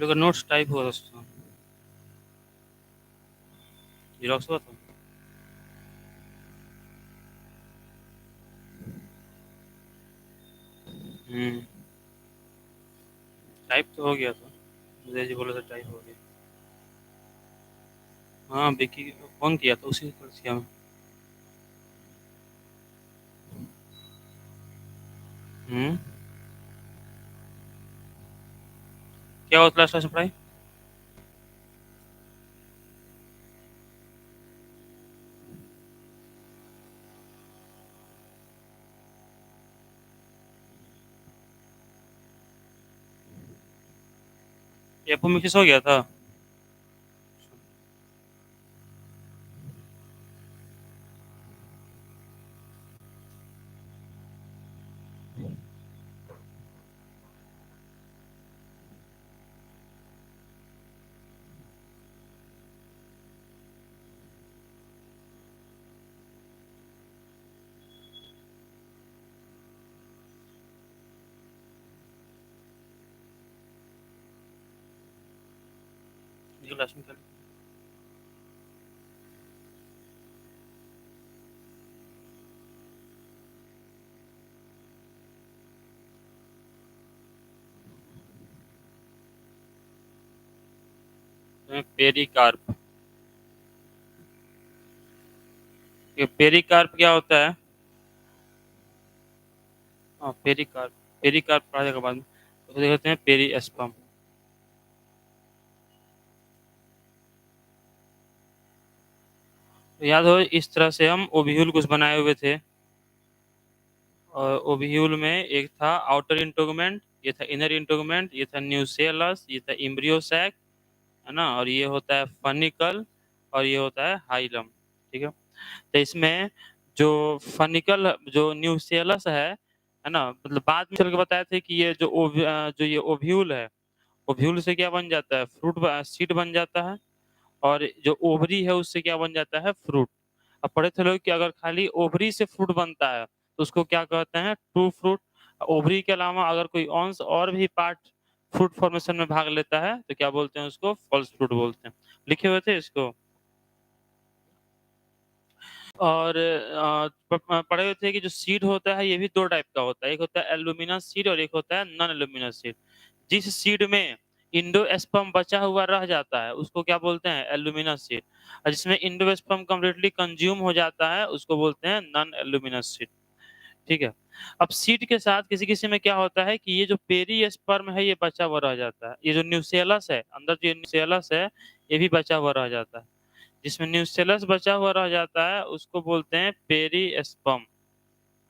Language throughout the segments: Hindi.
लोग नोट्स टाइप हो दोस्तों जीरोक्स हुआ तो टाइप तो हो गया था जय जी बोले तो टाइप हो गया। हाँ विकी फोन किया था उसी पर किया मैं। हम्म क्या हुआ क्लास में पढ़ाई? एपो में किस हो गया था? क्लास में पेरिकार्प। ये पेरिकार्प क्या होता है? हाँ पेरिकार्प। पेरिकार्प पढ़ा जाएगा बाद में। उसको देखते हैं पेरिस्पर्म। तो याद हो इस तरह से हम ओव्यूल कुछ बनाए हुए थे और ओव्यूल में एक था आउटर इंटोगमेंट, ये था इनर इंटोगमेंट, ये था न्यूसेलस, ये था एम्ब्रियो सैक, है ना, और ये होता है फनिकल और ये होता है हाइलम। ठीक है। तो इसमें जो फनिकल जो न्यूसेलस है ना, मतलब बाद में चल के बताए थे कि ये जो ये ओव्यूल है, ओव्यूल से क्या बन जाता है, फ्रूट सीड बन जाता है, और जो ओवरी है उससे क्या बन जाता है, फ्रूट। अब पढ़े थे लोग कि अगर खाली ओवरी से फ्रूट बनता है तो उसको क्या कहते हैं, ट्रू फ्रूट। ओवरी के अलावा अगर कोई अंश और भी पार्ट फ्रूट फॉर्मेशन में भाग लेता है तो क्या बोलते हैं उसको, फॉल्स फ्रूट बोलते हैं। लिखे हुए थे इसको। और पढ़े हुए थे कि जो सीड होता है ये भी दो टाइप का होता है, एक होता है एल्यूमिनस सीड और एक होता है नॉन एल्यूमिनस सीड। जिस सीड में इंडोस्पर्म बचा हुआ रह जाता है उसको क्या बोलते हैं, एल्यूमिनस सीड। और जिसमें इंडोस्पर्म कंप्लीटली कंज्यूम हो जाता है उसको बोलते हैं नॉन एल्यूमिनस सीड। ठीक है। अब सीड के साथ किसी किसी में क्या होता है कि ये जो पेरिस्पर्म है ये बचा हुआ रह जाता है, ये जो न्यूसेलस है अंदर, जो न्यूसेलस है ये भी बचा हुआ रह जाता है। जिसमें न्यूसेलस बचा हुआ रह जाता है उसको बोलते हैं पेरिस्पर्म।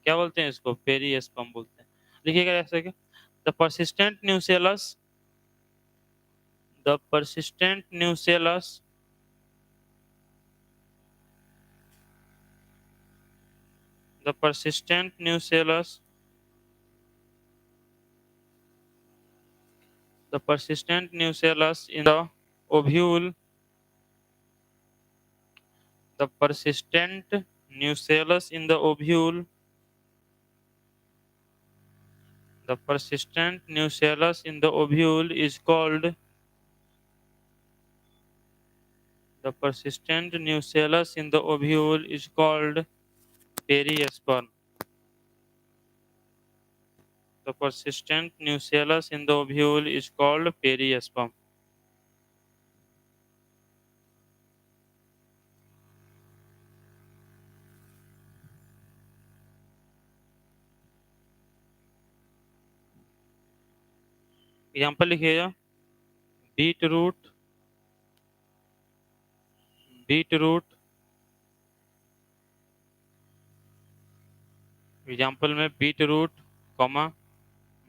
क्या बोलते हैं इसको, पेरिस्पर्म बोलते हैं। लिखिएगा ऐसे कि the persistent nucellus, the persistent nucellus, the persistent nucellus, the persistent nucellus in the ovule, the persistent nucellus in the ovule, the persistent nucellus in the ovule is called, the persistent nucellus in the ovule is called perisperm. The persistent nucellus in the ovule is called perisperm. Example लिखिएगा, beetroot, beetroot. Example में beetroot, comma,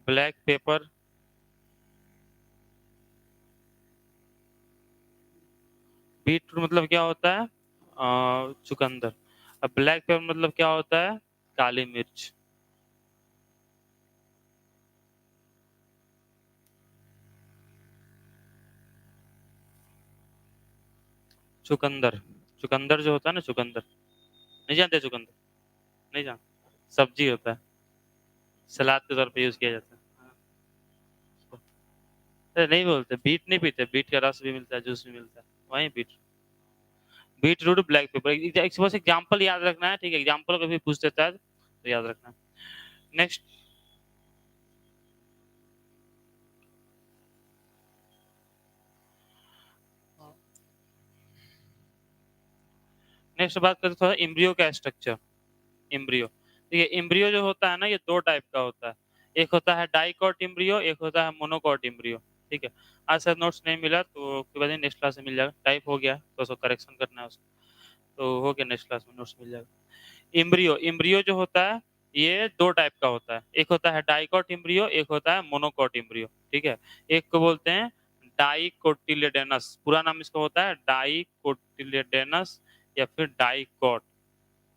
black pepper. Beetroot मतलब क्या होता है, चुकंदर। अब ब्लैक पेपर मतलब क्या होता है, काली मिर्च। चुकंदर, चुकंदर जो होता है ना, चुकंदर नहीं जानते, चुकंदर नहीं जान, सब्जी होता है, सलाद के तौर पे यूज किया जाता है। अरे नहीं बोलते, बीट नहीं पीते, बीट का रस भी मिलता है, जूस भी मिलता है वहीं beet, beetroot black pepper, बस एग्जाम्पल याद रखना है, ठीक है, एग्जाम्पल कभी पूछ देता है तो याद रखना। नेक्स्ट, नेक्स्ट बात करते थोड़ा एम्ब्रियो का स्ट्रक्चर। एम्ब्रियो, ठीक है, एम्ब्रियो जो होता है ना ये दो टाइप का होता है, एक होता है डाइकॉट एम्ब्रियो, एक होता है मोनोकॉट एम्ब्रियो, ठीक है। आज सर नोट्स नहीं मिला तो कोई बात नहीं, नेक्स्ट क्लास में मिल जाएगा, टाइप हो गया तो उसको करेक्शन करना है उसको, तो हो गया, नेक्स्ट क्लास में नोट्स मिल जाएगा। एम्ब्रियो, एम्ब्रियो जो होता है ये दो टाइप का होता है, एक होता है डाइकॉट एम्ब्रियो, एक होता है मोनोकॉट एम्ब्रियो, ठीक है। एक को बोलते हैं डाइकोटिलेडोनस, पूरा नाम इसका होता है डाइकोटिलेडोनस या फिर डाइकॉट,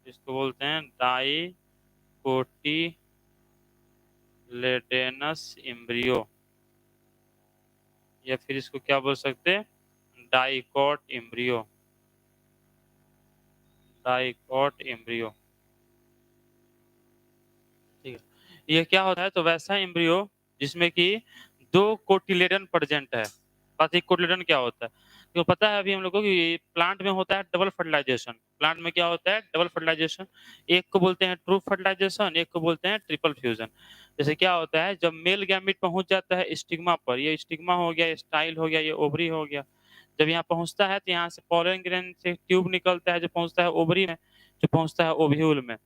इसको बोलते हैं डाइकोटिलेडोनस एम्ब्रियो, या फिर इसको क्या बोल सकते हैं, डाइकॉट एम्ब्रियो, डाइकॉट एम्ब्रियो, ठीक है। ये क्या होता है, तो वैसा एम्ब्रियो जिसमें कि दो कोटिलेडन प्रेजेंट है। बात, एक कोटिलेडन क्या होता है, तो पता है अभी हम लोग को कि प्लांट में होता है डबल फर्टिलाइजेशन, प्लांट में क्या होता है डबल फर्टिलाइजेशन, एक को बोलते हैं ट्रू फर्टिलाइजेशन, एक को बोलते हैं ट्रिपल फ्यूजन। जैसे क्या होता है, जब मेल गैमीट पहुंच जाता है स्टिग्मा पर, ये स्टिग्मा हो गया, ये स्टाइल हो गया, ये ओवरी हो गया, जब यहाँ पहुंचता है तो यहाँ से पोलन ग्रेन से ट्यूब निकलता है जो पहुंचता है ओवरी में, जो पहुंचता है ओव्यूल में।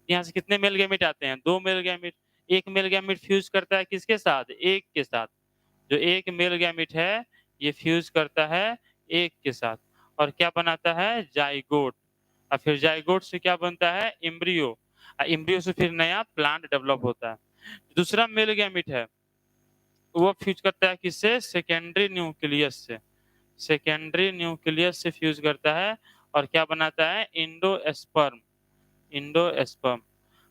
यहाँ से कितने मेल गैमीट आते हैं, दो मेल गैमीट, एक मेल गैमीट फ्यूज करता है किसके साथ, एक के साथ, जो एक मेल गैमीट है ये फ्यूज करता है एक के साथ, और क्या बनाता है जाइगोट, और फिर जाइगोट से क्या बनता है एम्ब्रियो, और एम्ब्रियो से फिर नया प्लांट डेवलप होता है। दूसरा मेल गैमीट है वो फ्यूज करता है किससे, सेकेंडरी न्यूक्लियस से, सेकेंडरी न्यूक्लियस से फ्यूज करता है, और क्या बनाता है इंडोस्पर्म, इंडोस्पर्म।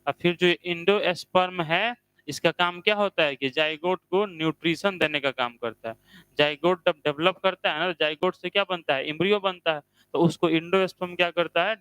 और फिर जो इंडोस्पर्म है इसका काम क्या होता है कि जाइगोट को न्यूट्रिशन देने का काम करता है, जाइगोट जब डेवलप करता है ना, जाइगोट से क्या बनता है एम्ब्रियो बनता है, तो उसको इंडोस्पर्म क्या करता है,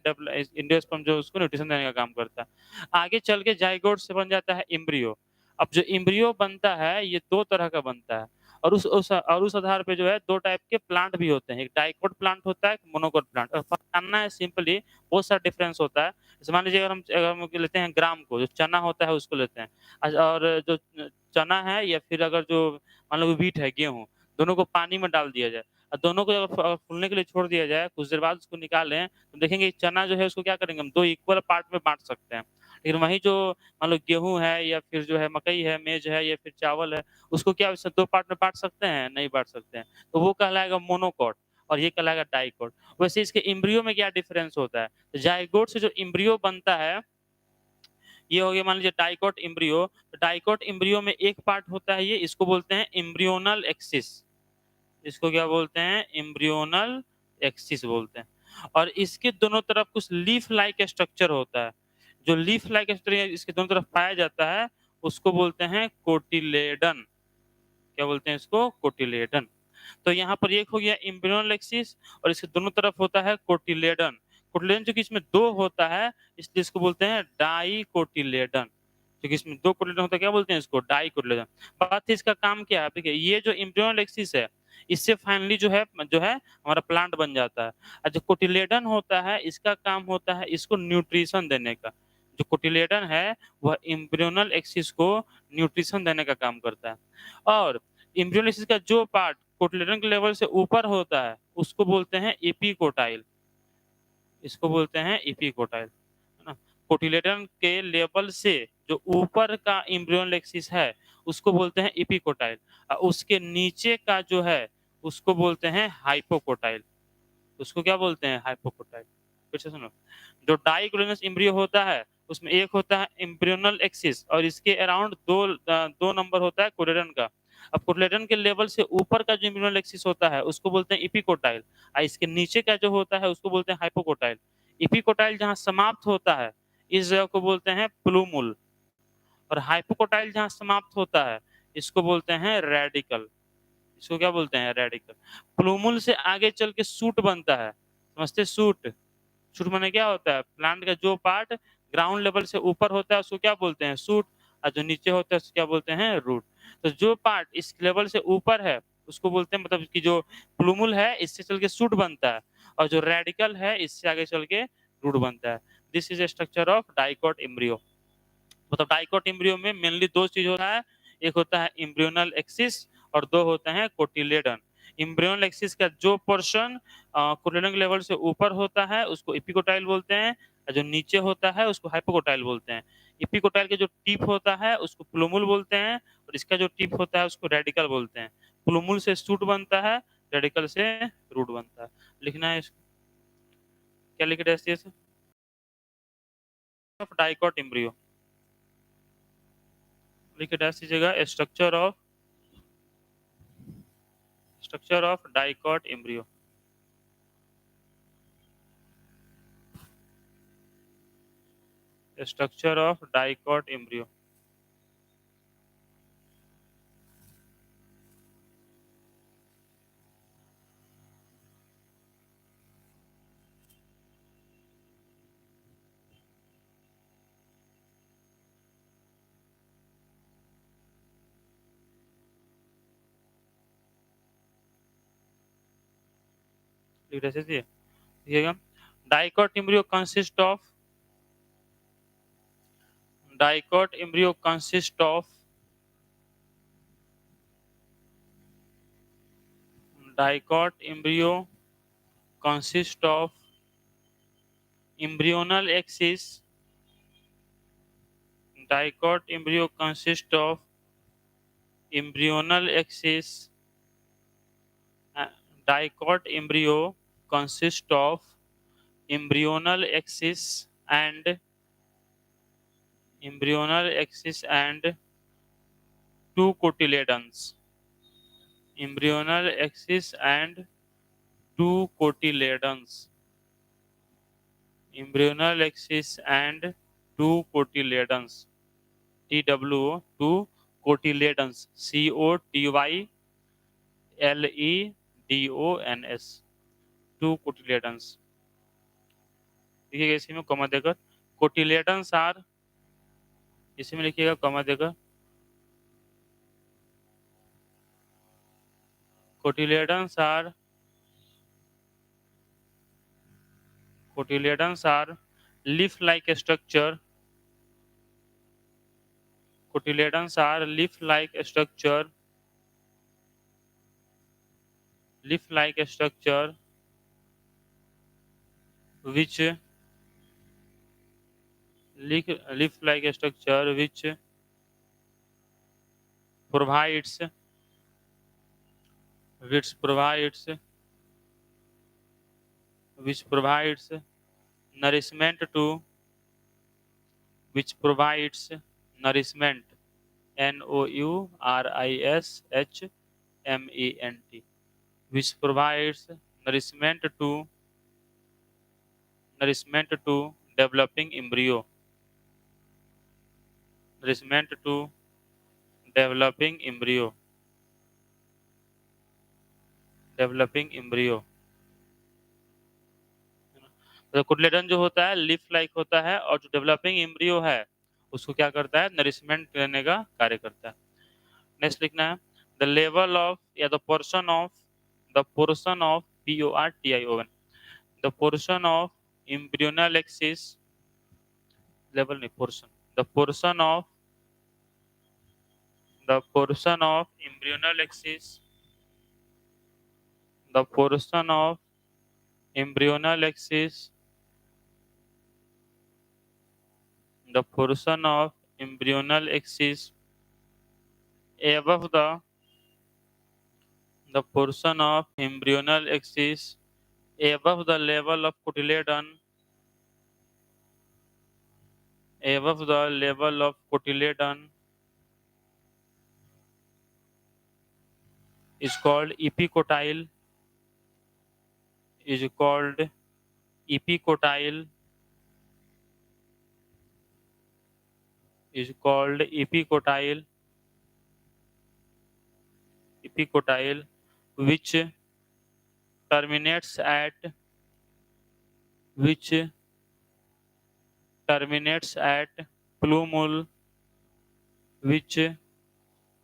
इंडोस्पर्म जो उसको न्यूट्रिशन देने का काम करता है। आगे चल के जाइगोट से बन जाता है एम्ब्रियो। अब जो एम्ब्रियो बनता है ये दो तरह का बनता है, और उस आधार पे जो है दो टाइप के प्लांट भी होते हैं, एक डाइकोट प्लांट होता है, एक मोनोकोट प्लांट, और जानना है सिंपली बहुत सारा डिफरेंस होता है। जैसे मान लीजिए अगर हम लेते हैं ग्राम को, जो चना होता है उसको लेते हैं, और जो चना है या फिर अगर जो मान लो व्हीट है, गेहूं, दोनों को पानी में डाल दिया जाए और दोनों को अगर फूलने के लिए छोड़ दिया जाए, कुछ देर बाद उसको निकालें तो देखेंगे चना जो है उसको क्या करेंगे हम दो इक्वल पार्ट में बांट सकते हैं, लेकिन वही जो मान लो गेहूं है या फिर जो है मकई है, मेज है या फिर चावल है, उसको क्या दो पार्ट में बांट सकते हैं, नहीं बांट सकते हैं, तो वो कहलाएगा मोनोकॉट और ये कहलाएगा डाइकोट। वैसे इसके इम्ब्रियो में क्या डिफरेंस होता है, जाइगोट से जो इम्ब्रियो बनता है ये हो गया मान लीजिए डाइकोट इम्ब्रियो, तो डाइकोट इम्ब्रियो में एक पार्ट होता है ये, इसको बोलते हैं इम्ब्रियोनल एक्सिस, इसको क्या बोलते हैं इम्ब्रियोनल एक्सिस बोलते हैं, और इसके दोनों तरफ कुछ लीफ लाइक स्ट्रक्चर होता है, जो लीफ लाइक स्ट्रक्चर इसके दोनों तरफ पाया जाता है उसको बोलते हैं कोटिलेडन, क्या बोलते हैं इसको कोटिलेडन। तो यहाँ पर एक हो गया इम्ब्रियोनल एक्सिस और इसके दोनों तरफ होता है कोटिलेडन, कोटिलेडन जो कि इसमें दो होता है इसलिए इसको बोलते हैं डाइकोटिलेडन, क्योंकि इसमें दो कोटिलेडन होता है क्या बोलते हैं इसको डाइकोटिलेडन। बात है इसका काम क्या है, देखिए ये जो इम्ब्रियोनल एक्सिस है इससे फाइनली जो है हमारा प्लांट बन जाता है, और जो कोटिलेडन होता है इसका काम होता है इसको न्यूट्रिशन देने का, जो कोटिलेडन है वह इम्ब्रियोनल एक्सिस को न्यूट्रिशन देने का काम करता है, और इम्ब्रियोनिसिस का जो पार्ट कोटिलेडन के लेवल से ऊपर होता है उसको बोलते हैं एपिकोटाइल, इसको बोलते हैं एपिकोटाइल, है ना। कोटिलेडन के लेवल से जो ऊपर का इम्ब्रियोनल एक्सिस है उसको बोलते हैं एपिकोटाइल, और उसके नीचे का जो है उसको बोलते हैं हाइपोकोटाइल, उसको क्या बोलते हैं हाइपोकोटाइल। फिर से सुनो, जो डाइकोटिलेडनस एम्ब्रियो होता है उसमें एक होता है एम्ब्रियोनल एक्सिस और इसके अराउंड दो नंबर होता है कोटिलेडन का। अब कोटिलेडन के लेवल से ऊपर का जो एम्ब्रियोनल एक्सिस होता है उसको बोलते हैं एपिकोटाइल, और इसके नीचे का जो होता है उसको बोलते हैं हाइपोकोटाइल। एपिकोटाइल जहाँ समाप्त होता है इस जगह को बोलते हैं प्लूमुल, और हाइपोकोटाइल जहाँ समाप्त होता है इसको बोलते हैं रेडिकल, इसको क्या बोलते हैं रेडिकल। प्लूमुल से आगे चल के सूट बनता है, समझते सूट, शूट माने क्या होता है प्लांट का जो पार्ट ग्राउंड लेवल से ऊपर होता है उसको क्या बोलते हैं शूट, और जो नीचे होता है उसको क्या बोलते हैं रूट। तो जो पार्ट इस लेवल से ऊपर है उसको बोलते हैं, मतलब कि जो प्लूमुल है इससे चल के शूट बनता है, और जो रेडिकल है इससे आगे चल के रूट बनता है। This is a structure of dicot embryo. मतलब डाइकॉट एम्ब्रियो में मेनली दो चीज होता है, एक होता है एम्ब्रियोनल एक्सिस और दो होते हैं कोटिलेडन। एम्ब्रियोनल एक्सिस का जो पोर्शन कोटिलेडन लेवल से ऊपर होता है उसको एपिकोटाइल बोलते हैं, और जो नीचे होता है उसको हाइपोकोटाइल बोलते हैं। एपिकोटाइल के जो टिप होता है उसको प्लूमुल बोलते हैं, और इसका जो टिप होता है उसको रेडिकल बोलते हैं। प्लूमुल से शूट बनता है, रेडिकल से रूट बनता है। लिखना है इसको, क्या लिख रहे हैं? ऑफ डाइकॉट एम्ब्रियो लिख दीजिएगा। Structure of dicot embryo. Structure of dicot embryo. लिख दीजिए, देखिएगा। Dicot embryo consist of dicot embryo consist of dicot embryo consist of embryonal axis dicot embryo consists of embryonal axis uh, dicot embryo consists of embryonal axis and two cotyledons. Embryonal axis and two cotyledons. Embryonal axis and two cotyledons. TW, two cotyledons. COTYLEDONS. Two cotyledons. देखिएगा इसी में कॉमा देकर कोटिलेडन्स आर, इसी में लिखिएगा कॉमा देकर cotyledons are leaf like structure. Cotyledons are leaf like structure which leaf like structure provides which provides nourishment to which provides nourishment nourishment which provides nourishment to developing embryo. Nourishment to developing embryo. Developing embryo. तो कोटिलेडन जो होता है लीफ लाइक होता है, और जो डेवलपिंग एम्ब्रियो है उसको क्या करता है, नरिशमेंट देने का कार्य करता है। नेक्स्ट लिखना है द लेवल ऑफ या the portion of PORTION the portion of embryonal axis level नहीं portion the portion of embryonal axis the portion of embryonal axis the portion of embryonal axis above the portion of embryonal axis above the level of cotyledon is called epicotyle is called epicotyle is called epicotyle which terminates at which terminates at plumule which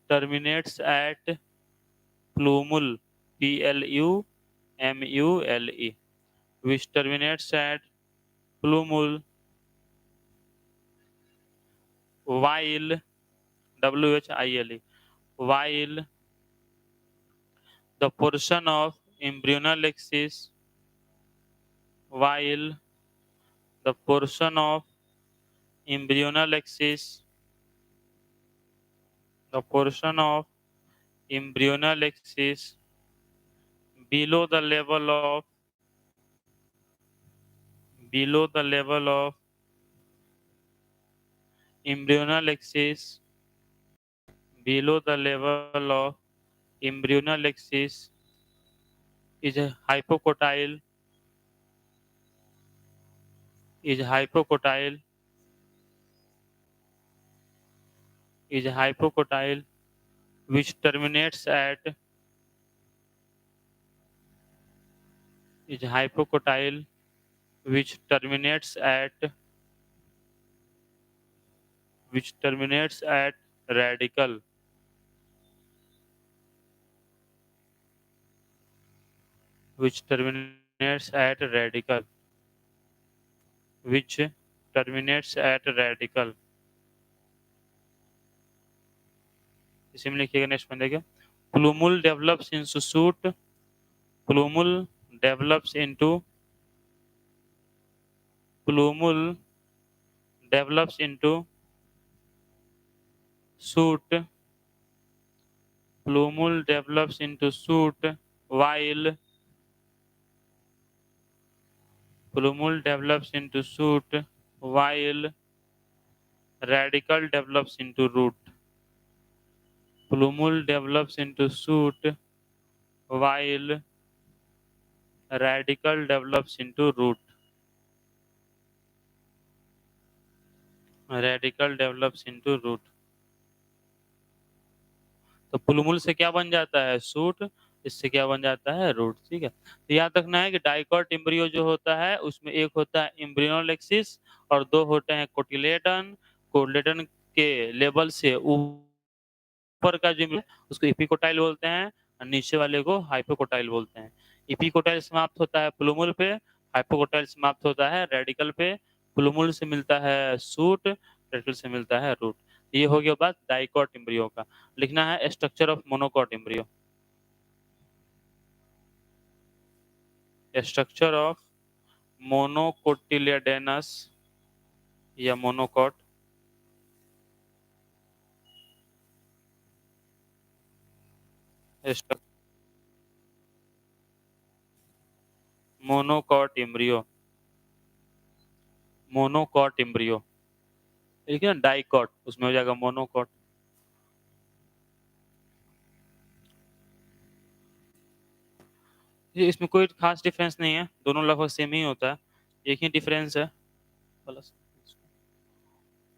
terminates at plumule, Plumule, which terminates at plumule, while while while the portion of embryonal axis while the portion of embryonal axis the portion of embryonal axis below the level of below the level of embryonal axis below the level of embryonal axis is hypocotyle is hypocotyle is hypocotyle which terminates at is hypocotyle which terminates at radical which terminates at radical which terminates at radical इसी में लिखिएगा नेक्स्ट में देखिए plumule develops into shoot plumule develops into plumule develops into shoot plumule develops into shoot while plumule develops into shoot while radical develops into root plumule develops into shoot while radical develops into root radical develops into root तो प्लूमुल से क्या बन जाता है सूट इससे क्या बन जाता है रूट ठीक है तो याद रखना है कि डाइकॉट एम्ब्रियो जो होता है उसमें एक होता है एम्ब्रियोनल एक्सिस और दो होते हैं कोटिलेडन कोटिलेडन के लेवल से ऊपर का जो उसको एपिकोटाइल बोलते हैं और नीचे वाले को हाइपोकोटाइल बोलते हैं एपिकोटाइल समाप्त होता है प्लूमुल पे हाइपोकोटाइल समाप्त होता है रेडिकल पे प्लूमुल से मिलता है सूट रेडिकल से मिलता है रूट ये हो गया बात डाइकॉट एम्ब्रियो का लिखना है structure of monocot embryo structure of monocotyledonous या monocot monocot embryo monocot embryo ठीक है डाइकॉट उसमें हो जाएगा मोनोकॉट ये इसमें कोई खास डिफरेंस नहीं है दोनों लगभग सेम ही होता है एक ही डिफरेंस है प्लस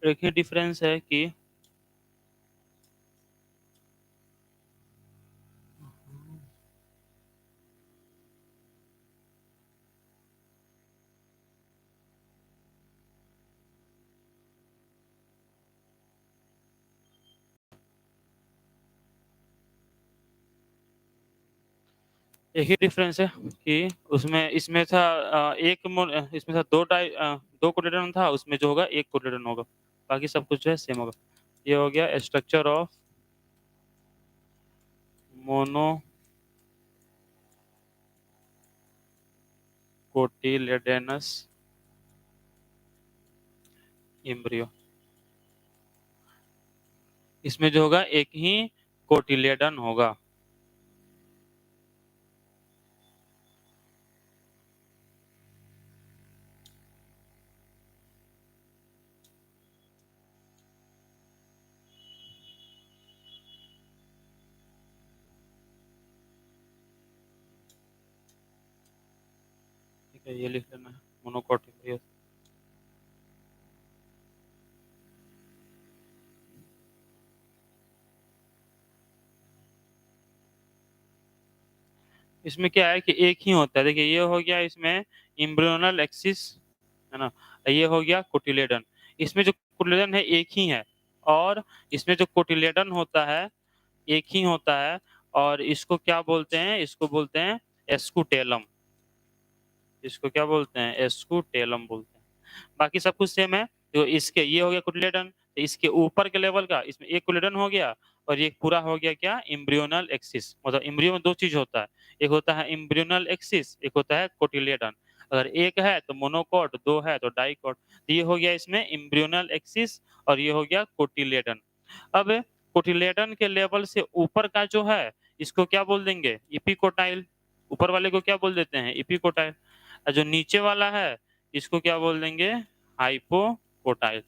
एक ही डिफरेंस है कि एक ही डिफरेंस है कि उसमें इसमें था इसमें था दो कोटिलेडन था उसमें जो होगा एक कोटिलेडन होगा बाकी सब कुछ जो है सेम होगा ये हो गया structure of mono cotyledons embryo इसमें जो होगा एक ही कोटिलेडन होगा ठीक है ये लिख लेना है मोनोकॉट एम्ब्रियो इसमें क्या है कि एक ही होता है देखिए ये हो गया इसमें एम्ब्रियोनल एक्सिस है ना ये हो गया कोटिलेडन इसमें जो कोटिलेडन है एक ही है और इसमें जो कोटिलेडन होता है एक ही होता है और इसको क्या बोलते हैं, इसको बोलते हैं एस्कुटेलम। इसको क्या बोलते हैं, एस्कुटेलम बोलते हैं। बाकी सब कुछ सेम है। तो इसके ये हो गया कोटिलेडन, तो इसके ऊपर के लेवल का इसमें एक कोटिलेडन हो गया, और ये पूरा हो गया क्या, एम्ब्रियोनल एक्सिस। मतलब एम्ब्रियो में दो चीज होता है, एक होता है एम्ब्रियोनल एक्सिस, एक होता है कोटिलेडन। अगर एक है तो मोनोकॉट, दो है तो डाइकॉट। तो ये हो गया इसमें एम्ब्रियोनल एक्सिस, और ये हो गया कोटिलेडन। अब कोटिलेडन के लेवल से ऊपर का जो है, इसको क्या बोल देंगे, इपिकोटाइल। ऊपर वाले को क्या बोल देते हैं, इपिकोटाइल। और जो नीचे वाला है, इसको क्या बोल देंगे, हाइपोकोटाइल।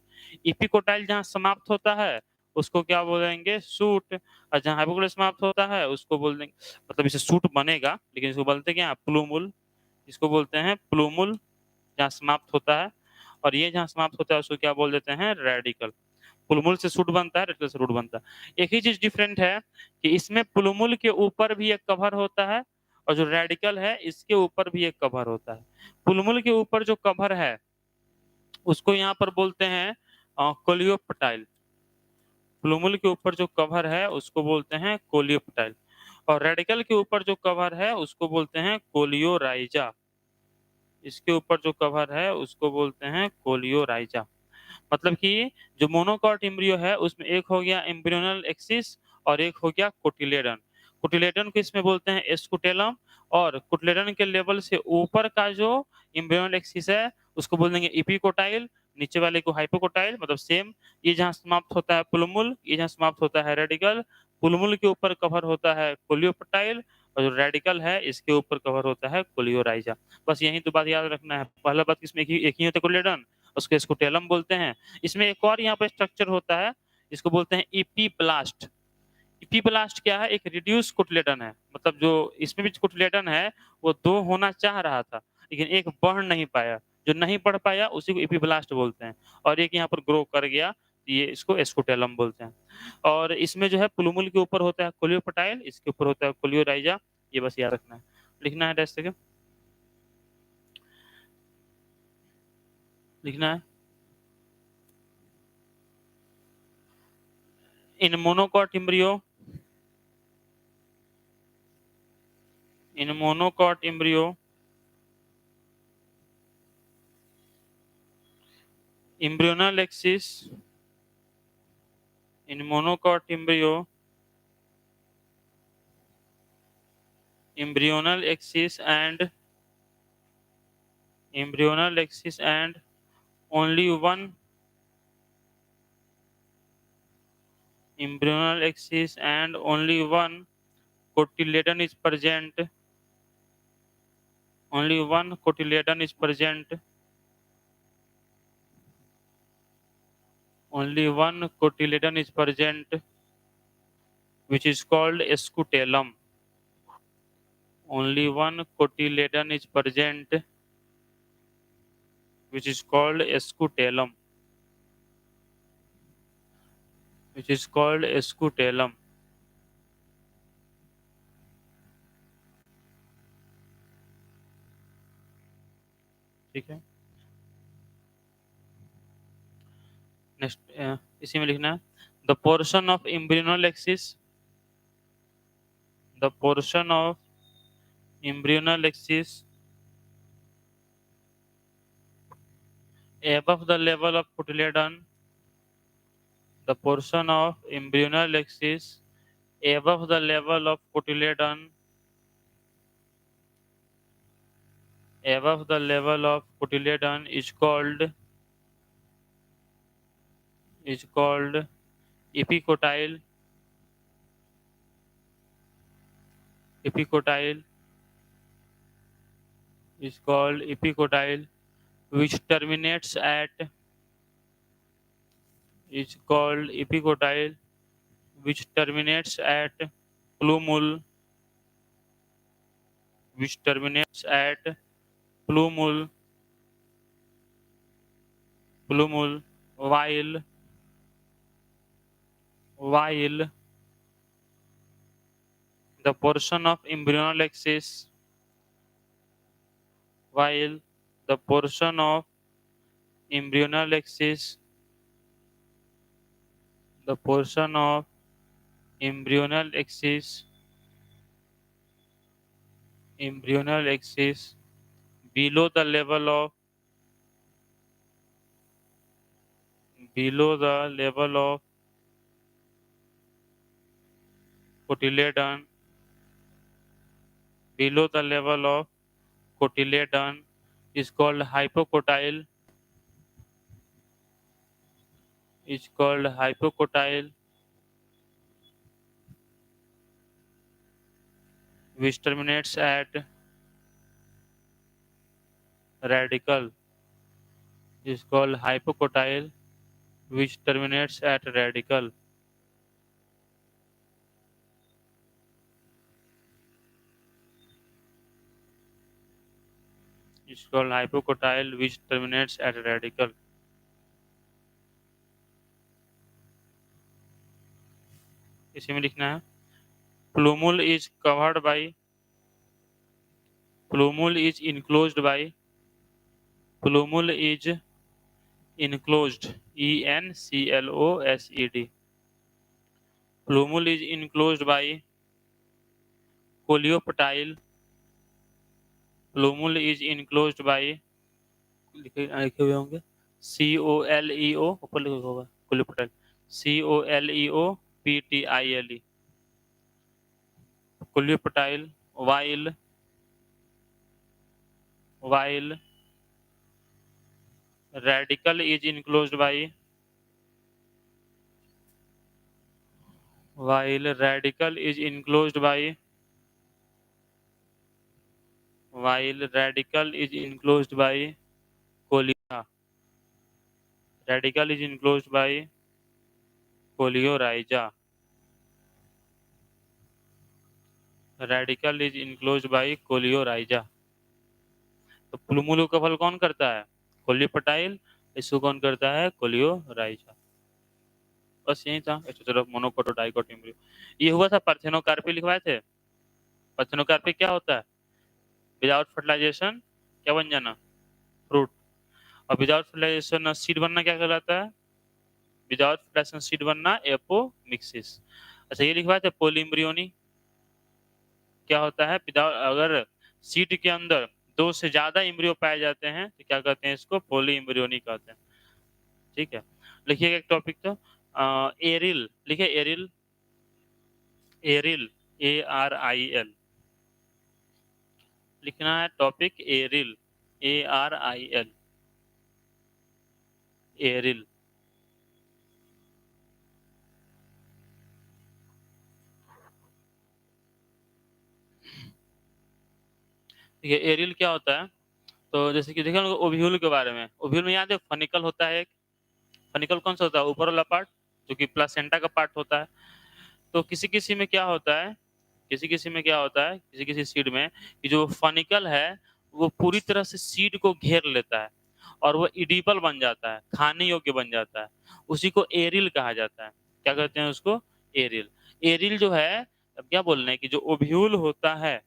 इपिकोटाइल जहाँ समाप्त होता है उसको क्या बोलेंगे, सूट। और जहाँ हाइपोकोटाइल समाप्त होता है उसको बोल देंगे, मतलब इसे सूट बनेगा लेकिन इसको बोलते क्या, प्लूमुल। इसको बोलते हैं प्लूमुल, जहाँ समाप्त होता है। और ये जहाँ समाप्त होता है उसको क्या बोल देते हैं, रेडिकल। प्लूमुल से सूट बनता है, रेडिकल से रूट बनता है। एक ही चीज डिफरेंट है कि इसमें प्लूमुल के ऊपर भी एक कवर होता है, और जो रेडिकल है इसके ऊपर भी एक कवर होता है। प्लूमुल के ऊपर जो कवर है उसको यहाँ पर बोलते हैं कोलियोप्टाइल। प्लूमुल के ऊपर जो कवर है उसको बोलते हैं कोलियोप्टाइल, और रेडिकल के ऊपर जो कवर है उसको बोलते हैं कोलियोराइजा। इसके ऊपर जो कवर है उसको बोलते हैं कोलियोराइजा। मतलब कि जो मोनोकॉट एम्ब्रियो है उसमें एक हो गया एम्ब्रियोनल एक्सिस, और एक हो गया कोटिलेडन। कोटिलेडन को इसमें बोलते हैं एस्कुटेलम, और कोटिलेडन के लेवल से ऊपर का जो एम्ब्रियोनल एक्सिस है उसको बोल देंगे इपिकोटाइल, नीचे वाले को हाइपोकोटाइल। मतलब सेम, ये जहाँ समाप्त होता है प्लूमुल, ये जहाँ समाप्त होता है रेडिकल। प्लूमुल के ऊपर कवर होता है कोलियोप्टाइल, और जो रेडिकल है इसके ऊपर कवर होता है कोलियोराइजा। बस यही तो बात याद रखना है। पहला बात इसमें एक ही होता है कोटिलेडन, उसको स्कुटेलम बोलते हैं। इसमें एक और यहाँ पर स्ट्रक्चर होता है, इसको बोलते हैं इपीब्लास्ट। इपीब्लास्ट क्या है, एक रिड्यूस कोटिलेडन है। मतलब जो इसमें भी कोटिलेडन है वो दो होना चाह रहा था, लेकिन एक बढ़ नहीं पाया। जो नहीं बढ़ पाया उसी को इपीब्लास्ट बोलते हैं, और एक यहाँ पर ग्रो कर गया, ये इसको एस्कुटेलम बोलते हैं। और इसमें जो है प्लूमुल के ऊपर होता है कोलियोपटाइल, इसके ऊपर होता है कोलियोराइजा। ये बस याद रखना है, लिखना है डैश से, लिखना है। In monocot embryo, in monocot embryo, embryonal axis, in monocot embryo, embryonal axis and embryonal axis and only one embryonal axis and only one cotyledon is present, only one cotyledon is present, only one cotyledon is present, which is called scutellum. Only one cotyledon is present, which is called scutellum, which is called scutellum. ठीक है, नेक्स्ट इसी में लिखना है, the portion of embryonal axis, the portion of embryonal axis above the level of cotyledon, the portion of embryonal axis above the level of cotyledon, above the level of cotyledon is called epicotyle, epicotyle is called epicotyle, which terminates at, is called epicotyle which terminates at plumule, which terminates at plumule, plumule, while the portion of embryonal axis, while the portion of embryonal axis, the portion of embryonal axis embryonal axis below the level of cotyledon below the level of cotyledon is called hypocotyle, which terminates at radical is called hypocotyle, which terminates at radical is called hypocotyle, which terminates at radical. इसी में लिखना है plumule is covered by plumule is enclosed by plumule is enclosed enclosed plumule is enclosed by coleoptile plumule is enclosed by लिखे हुए होंगे COLEO ऊपर लिखा होगा coleoptile COLEOPTILE coleoptile while radical is enclosed by while radical is enclosed by while radical is enclosed by colia radical is enclosed by coleorhiza radical is enclosed by coleorhiza तो प्लूमुलो का फल कौन करता है कोलियोप्टाइल इसको कौन करता है कोलियोराइजा बस यही था एक तरफ मोनोकोट और डाइकोट एम्ब्रियो ये हुआ था पार्थेनोकार्पी लिखवाए थे पार्थेनोकार्पी क्या होता है विदाउट फर्टिलाइजेशन क्या बन जाना फ्रूट और विदाउट फर्टिलाइजेशन सीड बनना क्या कहलाता है विदाउट फर्टिलाइजेशन सीड बनना एपोमिक्सिस अच्छा ये लिखवाए थे पोलिम्ब्रियोनी क्या होता है विदाउट अगर सीड के अंदर दो से ज्यादा इम्ब्रियो पाए जाते हैं तो क्या कहते हैं इसको पोली इम्ब्रियोनी कहते हैं ठीक है लिखिएगा एक टॉपिक तो एरिल लिखिए एरिल एरिल ARIL लिखना है टॉपिक एरिल ARIL एरिल ठीक है एरिल क्या होता है तो जैसे कि देखिए ओव्यूल के बारे में ओव्यूल में याद है फनिकल होता है एक फनिकल कौन सा होता है ऊपर वाला पार्ट जो कि प्लासेंटा का पार्ट होता है तो किसी किसी में क्या होता है किसी किसी में क्या होता है किसी किसी सीड में कि जो फनिकल है वो पूरी तरह से सीड को घेर लेता है और वो इडिबल बन जाता है खाने योग्य बन जाता है उसी को एरिल कहा जाता है क्या कहते हैं उसको एरिल एरिल जो है अब क्या बोल रहे हैं कि जो ओव्यूल होता है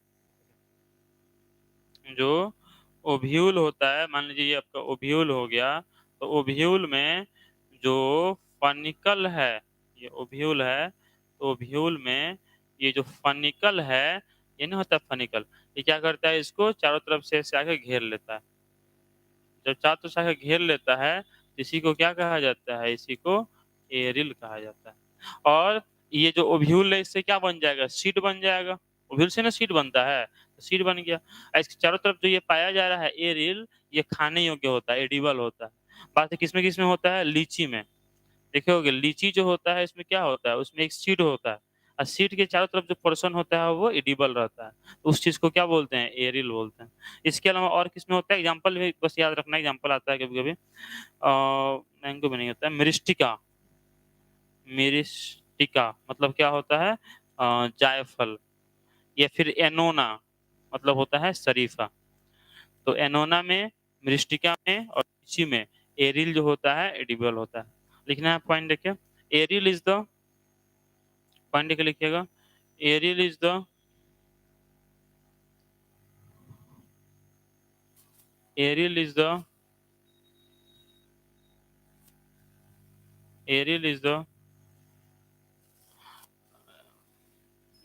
जो ओव्यूल होता है मान लीजिए ये आपका ओव्यूल हो गया तो ओव्यूल में जो फनिकल है ये ओव्यूल है तो ओव्यूल में ये जो फनिकल है ये नहीं होता फनिकल ये क्या करता है इसको चारों तरफ से आके घेर लेता है जब चारों तरफ से आके घेर लेता है इसी को क्या कहा जाता है इसी को एरिल कहा जाता है और ये जो ओव्यूल है इससे क्या बन जाएगा सीड बन जाएगा ओव्यूल से ना सीड बनता है तो सीड बन गया और इसके चारों तरफ जो ये पाया जा रहा है एरिल ये खाने योग्य होता है एडिबल होता है बात है किसमें होता है लीची में देखे होगे लीची जो होता है इसमें क्या होता है उसमें एक सीड होता है और सीड के चारों तरफ जो पोर्शन होता है वो एडिबल रहता है तो उस चीज को क्या बोलते हैं एरिल बोलते हैं इसके अलावा और किसमें होता है एग्जाम्पल भी बस याद रखना एग्जाम्पल आता है कभी कभी मैंगो में नहीं होता है मिरिस्टिका मिरिस्टिका मतलब क्या होता है जायफल या फिर एनोना मतलब होता है शरीफा तो एनोना में मिरिस्टिका में और लीची में एरिल जो होता है एडिबल होता है लिखना है पॉइंट देखिए एरिल इज द पॉइंट देख लिखिएगा aryl is the aryl is the aryl is the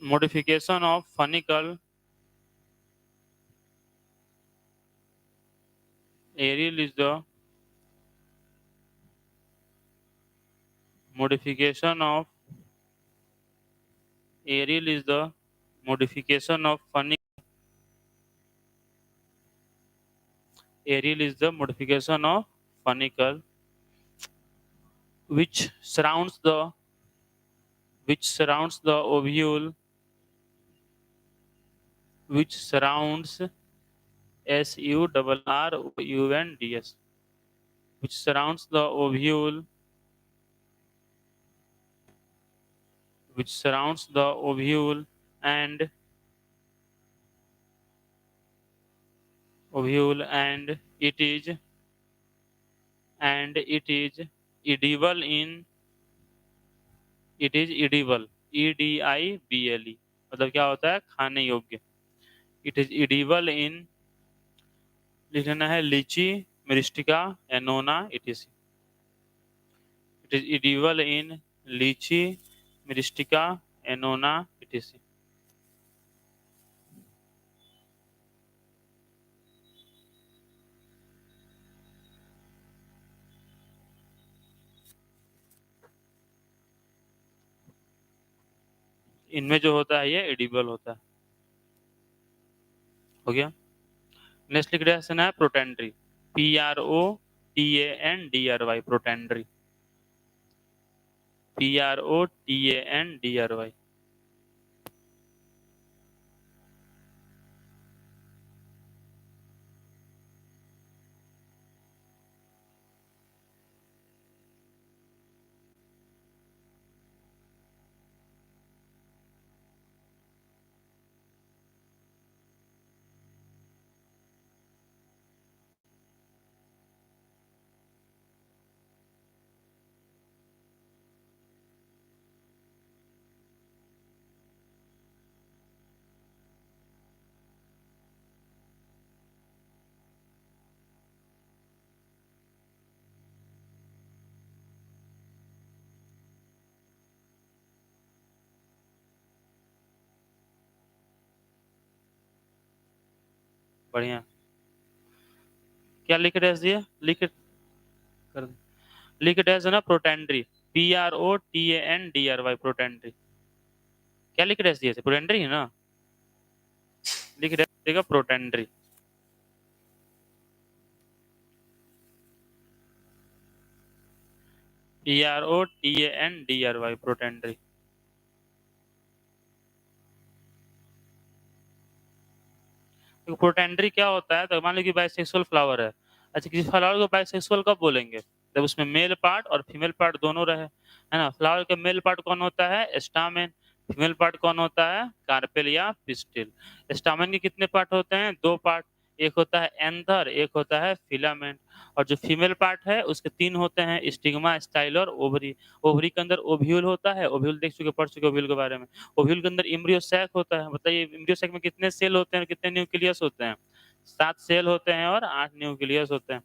modification of funicle aerial is the modification of aerial is the modification of aerial is the modification of funicle which surrounds the ovule, which surrounds SURROUNDS, which surrounds the ovule, which surrounds the ovule and it is edible in edible EDIBLE, मतलब क्या होता है, खाने योग्य। इट इज edible इन, लिख लेना है, लीची, Myristica, Annona, etc.. It is edible इन लीची, मिरिस्टिका, एनोना, इटीसी। इनमें जो होता है ये एडिबल होता है। हो गया। नेक्स्ट लिक्विडेशन है प्रोटेंड्री, PROTANDRY, प्रोटेंड्री, PROTANDRY। बढ़िया। क्या लिख डैश दिया, लिख कर, लिख डैश है ना प्रोटेंड्री, PROTANDRY, प्रोटेंड्री। क्या लिख डैश दिए थे, प्रोटेंड्री है ना, लिख डैश देगा प्रोटेंड्री। PROTANDRY, protandry. तो प्रोटेंड्री क्या होता है, तो मान लो कि बाइसेक्सुअल फ्लावर है। अच्छा, किसी फ्लावर को बाइसेक्सुअल कब बोलेंगे, जब उसमें मेल पार्ट और फीमेल पार्ट दोनों रहे, है ना। फ्लावर का मेल पार्ट कौन होता है, स्टामेन। फीमेल पार्ट कौन होता है, कार्पेल या पिस्टिल। स्टामेन के कितने पार्ट होते हैं, दो पार्ट, एक होता है एंथर, एक होता है फिलामेंट। और जो फीमेल पार्ट है उसके तीन होते हैं, स्टिग्मा, स्टाइल और ओवरी। ओवरी के अंदर ओव्यूल होता है, ओव्यूल देख चुके, पढ़ चुके ओव्यूल के बारे में। ओव्यूल के अंदर इम्ब्रियो सैक होता है। बताइए इम्ब्रियो सैक में कितने सेल होते हैं और कितने न्यूक्लियस होते हैं, 7 सेल होते हैं और 8 न्यूक्लियस होते हैं।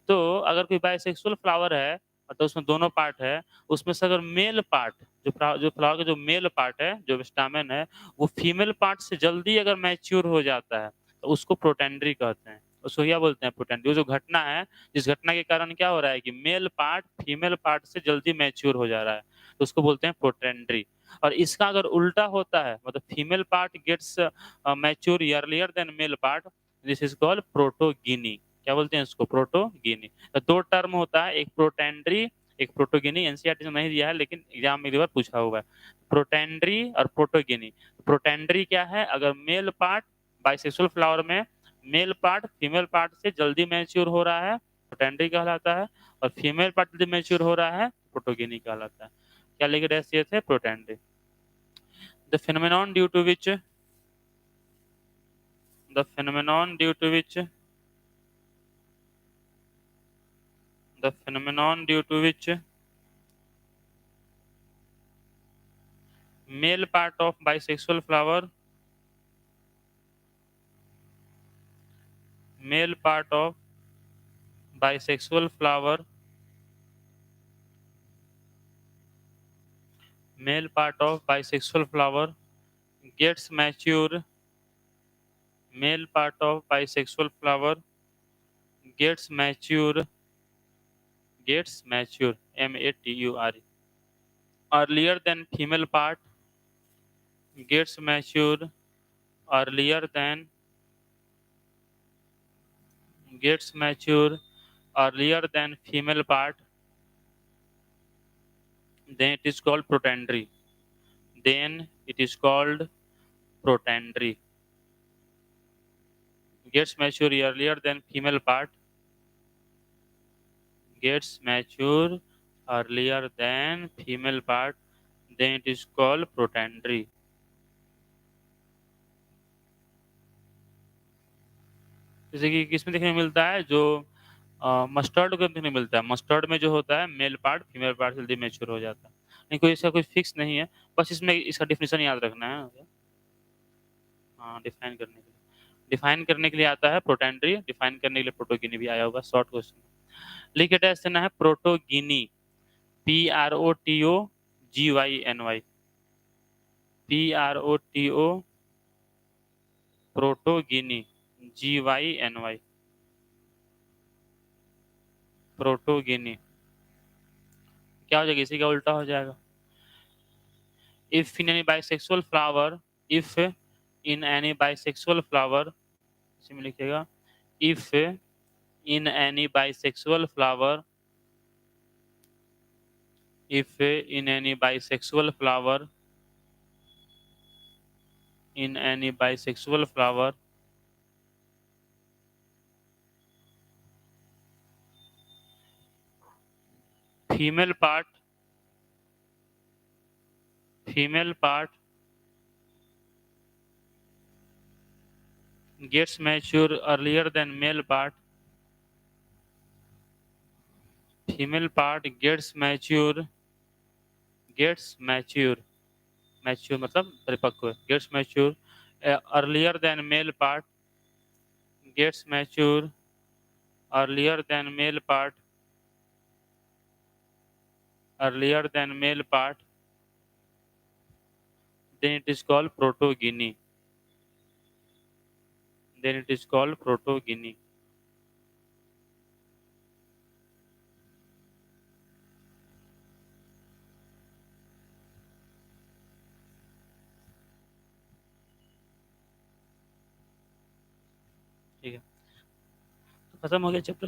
तो अगर कोई बाइसेक्सुअल फ्लावर है, मतलब उसमें दोनों पार्ट है, उसमें से अगर मेल पार्ट, जो फ्लावर का जो मेल पार्ट है, जो स्टामेन है, वो फीमेल पार्ट से जल्दी अगर मैच्योर हो जाता है तो उसको प्रोटेंड्री कहते हैं। उसको क्या बोलते हैं, प्रोटेंड्री। वो जो घटना है, जिस घटना के कारण क्या हो रहा है कि मेल पार्ट फीमेल पार्ट से जल्दी मैच्योर हो जा रहा है, तो उसको बोलते हैं प्रोटेंड्री। और इसका अगर उल्टा होता है, मतलब female part gets mature earlier than male part, this is called protogyny. क्या बोलते हैं इसको, प्रोटोगिनी। तो दो टर्म होता है, एक प्रोटेंड्री, एक प्रोटोगिनी। एनसीईआरटी में नहीं दिया है लेकिन एग्जाम में एक बार पूछा हुआ है, प्रोटेंड्री और प्रोटोगिनी। प्रोटेंड्री क्या है, अगर मेल पार्ट बाइसेक्सुअल फ्लावर में मेल पार्ट फीमेल पार्ट से जल्दी मैच्योर हो रहा है, प्रोटेंड्री कहलाता है। और फीमेल पार्ट जल्दी मैच्योर हो रहा है, प्रोटोगिनी कहलाता है। क्या लिखे रहे थे, protandry. The phenomenon due to which the phenomenon due to which the phenomenon due to which male part of bisexual flower, male part of bisexual flower, male part of bisexual flower gets mature, male part of bisexual flower gets mature, mature, earlier than female part, gets mature earlier than, gets mature earlier than female part, then it is called protandry. Then it is called protandry. Gets mature earlier than female part, gets mature earlier than female part, then it is called protandry. जैसे कि किसमें देखने को मिलता है, जो मस्टर्ड को देखने को मिलता है। मस्टर्ड में जो होता है मेल पार्ट फीमेल पार्ट जल्दी मैच्योर हो जाता है। नहीं, कोई इसका कोई फिक्स नहीं है, बस इसमें इसका डेफिनेशन याद रखना है। हाँ, डिफाइन करने के लिए आता है प्रोटेंड्री, डिफाइन करने के लिए प्रोटोगिनी भी आया होगा, शॉर्ट क्वेश्चन। लिख के टेस्ट देना है प्रोटोगिनी, PROTOGYNY, PROTO, प्रोटोगिनी, GYNY, प्रोटोगिनी। क्या हो जाएगा, इसी का उल्टा हो जाएगा। If in any bisexual flower, if in any bisexual flower, इसी में लिखिएगा, if in any bisexual flower, if in any bisexual flower, in any bisexual flower, female part, female part gets mature earlier than male part, female part gets mature, gets mature, mature मतलब परिपक्व, gets mature earlier than male part, gets mature earlier than male part, earlier than male part, then it is called protogeny, then it is called protogeny. ठीक है, तो खत्म हो गया चैप्टर,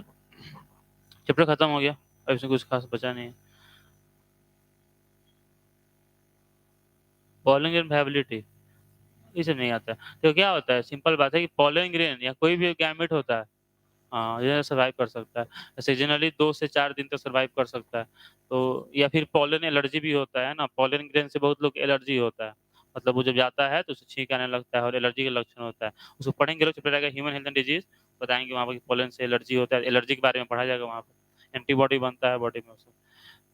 चैप्टर खत्म हो गया, अब इसमें कुछ खास बचा नहीं है। पॉलिंग एंड वायबिलिटी, ये सब नहीं आता है। तो क्या होता है, सिंपल बात है कि पॉलन ग्रेन या कोई भी गैमेट होता है, हाँ, ये सर्वाइव कर सकता है, सीजनली 2 से 4 दिन तक सर्वाइव कर सकता है। तो या फिर पॉलन एलर्जी भी होता है ना, पॉलन ग्रेन से बहुत लोग एलर्जी होता है, मतलब वो जब जाता है तो उसे छींक आने लगता है और एलर्जी का लक्षण होता है। उसको पढ़ेंगे लोग, चैप्टर आएगा ह्यूमन हेल्थ एंड डिजीज, बताएंगे वहाँ पर पॉलन से एलर्जी होता है, एलर्जी के बारे में पढ़ा जाएगा वहाँ पर, एंटीबॉडी बनता है बॉडी में उससे,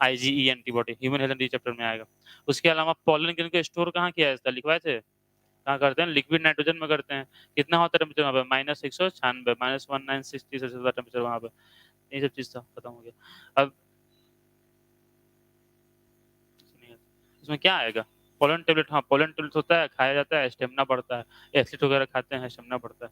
IgE antibody human health and disease chapter में आएगा। उसके अलावा पॉलन ग्रेन को स्टोर कहाँ किया जाता है, लिखवाए थे, कहाँ करते हैं, लिक्विड नाइट्रोजन में करते हैं। कितना होता है टेम्परेचर वहाँ पे, -196, -1960 सेल्सियस का टेम्परेचर वहाँ पे। ये सब चीज़ खत्म हो गया। अब इसमें क्या आएगा, पोलन टेबलेट, हाँ पोलन टेबलेट होता है, खाया जाता है, स्टेमिना बढ़ता है, एथलीट वगैरह खाते हैं, स्टेमिना बढ़ता है।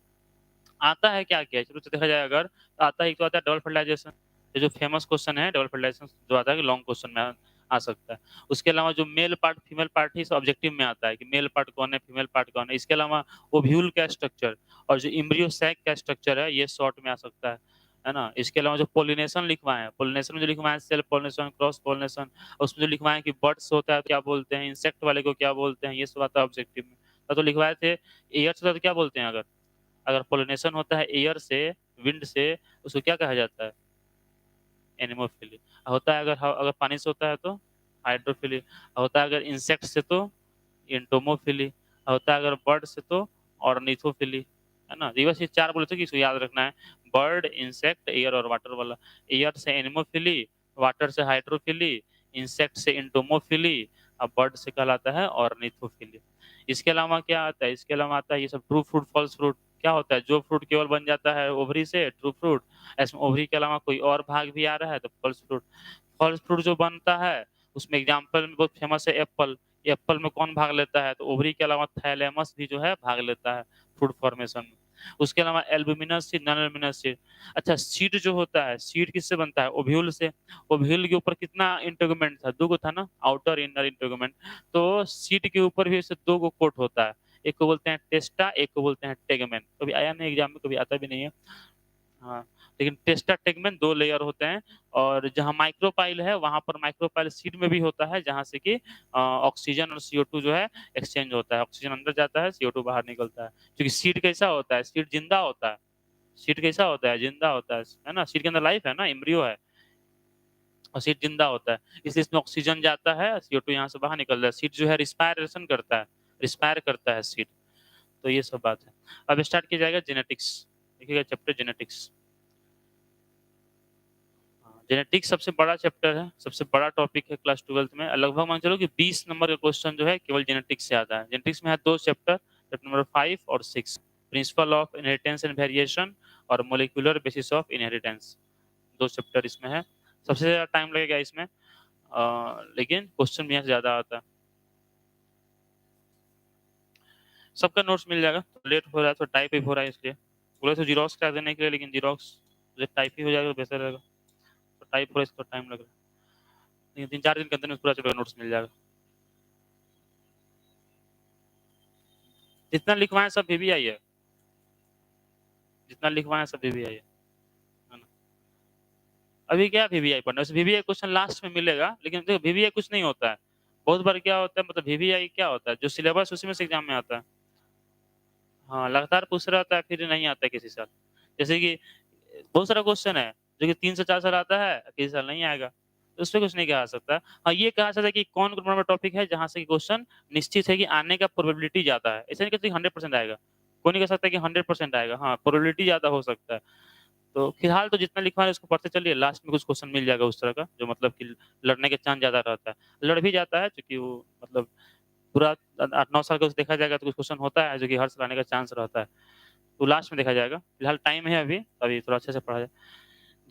आता है क्या क्या, चलो देखा जाए अगर, तो आता है, एक तो आता है डबल फर्टिलाइजेशन, ये जो फेमस क्वेश्चन है डबल फर्टिलाइजेशन जो आता है कि लॉन्ग क्वेश्चन में आ सकता है। उसके अलावा जो मेल पार्ट फीमेल पार्ट ही ऑब्जेक्टिव में आता है कि मेल पार्ट कौन है फीमेल पार्ट कौन है। इसके अलावा ओव्यूल का स्ट्रक्चर और जो इम्ब्रियो सैक का स्ट्रक्चर है ये शॉर्ट में आ सकता है ना। इसके अलावा जो पोलिनेशन लिखवाए हैं, पोलिनेशन में जो लिखवाए हैं सेल्फ पोलिनेशन, क्रॉस पोलिनेशन, उसमें जो लिखवाए हैं कि बर्ड्स होता है तो क्या बोलते हैं, इंसेक्ट वाले को क्या बोलते हैं, ये सब आता है ऑब्जेक्टिव में। तो लिखवाए थे एयर्स होता है तो क्या बोलते हैं, अगर अगर पोलिनेशन होता है एयर से, विंड से, उसको क्या कहा जाता है, एनिमोफिली। होता है अगर अगर पानी से होता है तो हाइड्रोफिली, होता है अगर इंसेक्ट से तो एंटोमोफिली, होता है अगर बर्ड से तो ऑर्निथोफिली, है ना। ये बस ये 4 बोले थे कि इसको याद रखना है, बर्ड, इंसेक्ट, एयर और वाटर वाला। एयर से एनिमोफिली, वाटर से हाइड्रोफिली, इंसेक्ट से एंटोमोफिली, और बर्ड से कहलाता है ऑर्निथोफिली। इसके अलावा क्या आता है, इसके अलावा आता है ये सब ट्रू फ्रूट फॉल्स फ्रूट। क्या होता है, जो फ्रूट केवल बन जाता है ओवरी से, ट्रू फ्रूट। इसमें ओवरी के अलावा कोई और भाग भी आ रहा है तो फॉल्स फ्रूट। फॉल्स फ्रूट जो बनता है उसमें एग्जाम्पल में बहुत फेमस है एप्पल। एप्पल में कौन भाग लेता है, तो ओवरी के अलावा थैलेमस भी जो है भाग लेता है फ्रूट फॉर्मेशन में। उसके अलावा albuminous seed, non albuminous seed. अच्छा, सीड जो होता है, सीड किससे बनता है? ओव्यूल से। ओव्यूल के ऊपर कितना इंटेगुमेंट था? 2 गो था ना, आउटर इनर इंटेगुमेंट। तो सीड के ऊपर भी ऐसे 2 गो कोट होता है, एक को बोलते हैं टेस्टा, एक को बोलते हैं टेगमेन। कभी आया नहीं एग्जाम में, कभी आता भी नहीं है। हाँ, लेकिन टेस्टा टेगमेन 2 लेयर होते हैं। और जहाँ माइक्रोपाइल है वहां पर माइक्रोपाइल सीड में भी होता है, जहाँ से कि ऑक्सीजन और CO2 जो है एक्सचेंज होता है, ऑक्सीजन अंदर जाता है, CO2 बाहर निकलता है। क्योंकि सीड कैसा होता है? सीड जिंदा होता है। सीड कैसा होता है? जिंदा होता है ना। सीड के अंदर लाइफ है ना, एम्ब्रियो है, और सीड जिंदा होता है, इसलिए इसमें ऑक्सीजन जाता है, CO2 यहाँ से बाहर निकलता है। सीड जो है रिस्पायरेशन करता है, रिस्पायर करता है सीड। तो ये सब बात है। अब स्टार्ट किया जाएगा जेनेटिक्स। देखिएगा चैप्टर जेनेटिक्स। जेनेटिक्स सबसे बड़ा चैप्टर है, सबसे बड़ा टॉपिक है क्लास 12th में। लगभग मान चलो कि 20 नंबर का क्वेश्चन जो है केवल जेनेटिक्स से आता है। जेनेटिक्स में है 2 चैप्टर, चैप्टर नंबर 5 और 6, principle of inheritance and variation और molecular basis of inheritance. 2 chapter इसमें है। सबसे ज्यादा टाइम लगेगा इसमें, लेकिन क्वेश्चन भी यहाँ से ज्यादा आता है। सबका नोट्स मिल जाएगा। तो लेट हो रहा है तो टाइप ही हो रहा है, इसलिए बोले तो जीरोक्स करा देने के लिए, लेकिन जीरोक्स टाइप ही हो जाएगा तो बेहतर रहेगा। तो टाइप हो रहा है, इसको टाइम लग रहा है, लेकिन 3-4 दिन के अंदर में पूरा चैप्टर नोट्स मिल जाएगा। जितना लिखवाएं सब VBI है, जितना लिखवाएं सब VBI है ना। अभी क्या VBI पढ़ना है? VBI क्वेश्चन लास्ट में मिलेगा, लेकिन देखो VBI कुछ नहीं होता है। बहुत बार क्या होता है, मतलब VBI क्या होता है, जो सिलेबस उसी में से एग्जाम में आता है। हाँ, लगातार पूछ रहा होता है, फिर नहीं आता है किसी साल। जैसे कि बहुत सारा क्वेश्चन है जो कि 3 से 4 साल आता है, किसी साल नहीं आएगा, तो उसपे कुछ नहीं कहा सकता। हाँ, ये कहा सकता है कि कौन नंबर टॉपिक है जहाँ से क्वेश्चन निश्चित है कि आने का प्रोबेबिलिटी ज्यादा है। ऐसा नहीं कहते 100% आएगा, कोई नहीं कह सकता कि 100% आएगा। हाँ, प्रोबेबिलिटी ज्यादा हो सकता है। तो फिलहाल तो जितना लिखा है उसको पढ़ते चलिए, लास्ट में कुछ क्वेश्चन मिल जाएगा उस तरह का, जो मतलब कि लड़ने के चांस ज्यादा रहता है। लड़ भी जाता है, क्योंकि वो मतलब पूरा 8-9 साल का देखा जाएगा तो कुछ क्वेश्चन होता है जो कि हर साल आने का चांस रहता है। तो लास्ट में देखा जाएगा, फिलहाल टाइम है अभी, अभी थोड़ा अच्छे से पढ़ा जाए।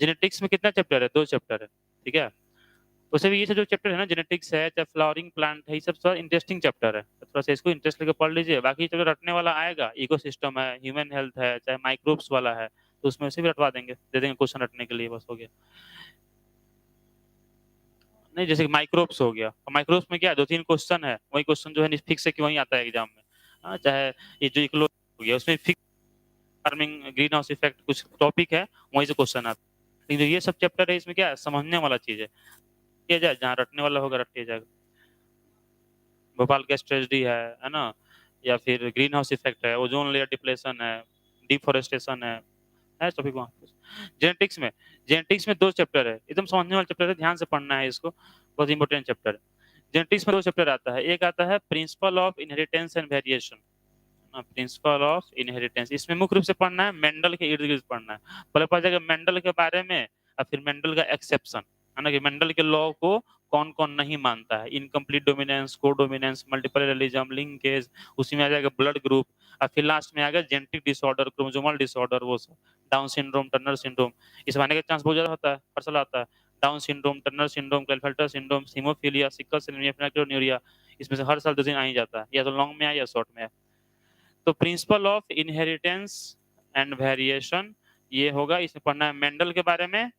जेनेटिक्स में कितना चैप्टर है? 2 चैप्टर है, ठीक है। वैसे भी ये सब जो चैप्टर है ना, जेनेटिक्स है चाहे फ्लावरिंग प्लांट है, ये सब थोड़ा इंटरेस्टिंग चैप्टर है, तो थोड़ा सा इसको इंटरेस्ट लेके पढ़ लीजिए। बाकी चैप्टर रटने वाला आएगा, इकोसिस्टम है, ह्यूमन हेल्थ है, चाहे माइक्रोब्स वाला है, तो उसमें से भी रटवा देंगे, दे देंगे क्वेश्चन रटने के लिए, बस हो गया। नहीं, जैसे माइक्रोब्स हो गया, माइक्रोब्स में क्या है, 2-3 क्वेश्चन है, वही क्वेश्चन जो है फिक्स है कि वही आता है एग्जाम में। हाँ, चाहे ये जो इक्लो हो गया, उसमें fix farming, green house effect कुछ टॉपिक है, वहीं से क्वेश्चन आता है। लेकिन जो ये सब चैप्टर है, इसमें क्या है, समझने वाला चीज है, किया जाए, जहाँ रटने वाला होगा रट किया जाएगा। भोपाल गैस ट्रेजेडी है ना, या फिर ग्रीन हाउस इफेक्ट है, ओजोन लेयर डिप्लेशन है, डिफोरेस्टेशन है टॉपिक वहाँ। जेनेटिक्स में 2 चैप्टर है, एकदम समझने वाला चैप्टर है, ध्यान से पढ़ना है इसको, बहुत इंपॉर्टेंट चैप्टर है। जेनेटिक्स में 2 चैप्टर आता है, एक आता है principal of inheritance and variation, principal of inheritance. इसमें मुख्य रूप से पढ़ना है, मेंडल के इर्द गिर्द पढ़ना है। पहले पढ़ जाएगा मेंडल के बारे में, और फिर मेंडल का एक्सेप्शन, है ना, कि मेंडल के लॉ को कौन कौन नहीं मानता है, इनकम्प्लीट डोमिनेंस, को डोमिनेंस, मल्टीपल एलिज्म, लिंकेज, उसी में आ जाएगा ब्लड ग्रुप, और फिर लास्ट में आ गया जेनेटिक डिसऑर्डर, क्रोमोसोमल डिसऑर्डर, वो सब, डाउन सिंड्रोम, टर्नर सिंड्रोम। इस आने का चांस बहुत ज्यादा होता है, हर साल आता है। Down syndrome, Turner syndrome, Klinefelter syndrome, haemophilia, sickle cell anaemia, phenylketonuria, इसमें से हर साल 2 दिन आ ही जाता है, या तो लॉन्ग में आए या शॉर्ट में आए। तो principal of inheritance and variation ये होगा, इसमें पढ़ना है मेंडल के बारे में,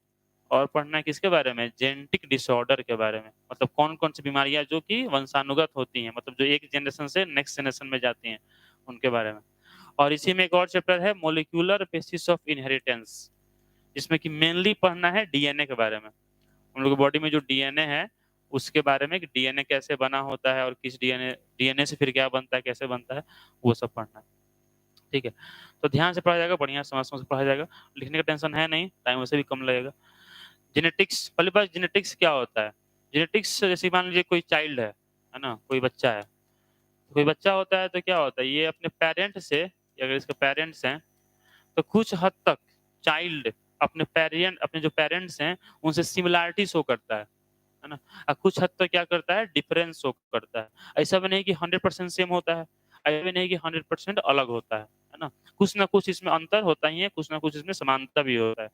और पढ़ना है किसके बारे में, जेनेटिक डिसऑर्डर के बारे में, मतलब कौन कौन सी बीमारियां जो कि वंशानुगत होती हैं, मतलब जो एक जनरेशन से नेक्स्ट जनरेशन में जाती हैं, उनके बारे में। और इसी में एक और चैप्टर है मोलिकुलर बेसिस ऑफ इनहेरिटेंस, जिसमें कि मेनली पढ़ना है डीएनए के बारे में, हम लोग की बॉडी में जो डीएनए है उसके बारे में, कि डीएनए कैसे बना होता है, और किस डीएनए डीएनए से फिर क्या बनता है, कैसे बनता है, वो सब पढ़ना है, ठीक है। तो ध्यान से पढ़ा जाएगा, बढ़िया समझ समझ से पढ़ा जाएगा, लिखने का टेंशन है नहीं, टाइम वैसे भी कम लगेगा। जेनेटिक्स, पहली बात जेनेटिक्स क्या होता है। जेनेटिक्स जैसे मान लीजिए कोई चाइल्ड है ना, कोई बच्चा है, कोई बच्चा होता है तो क्या होता है, ये अपने पेरेंट से, अगर इसके पेरेंट्स हैं तो कुछ हद तक चाइल्ड अपने जो पेरेंट्स हैं उनसे सिमिलैरिटी शो करता है ना, और कुछ हद तक क्या करता है, डिफरेंस शो करता है। ऐसा भी नहीं कि 100% सेम होता है, ऐसा भी नहीं कि 100% अलग होता है ना, कुछ ना कुछ इसमें अंतर होता ही है, कुछ ना कुछ इसमें समानता भी होता है।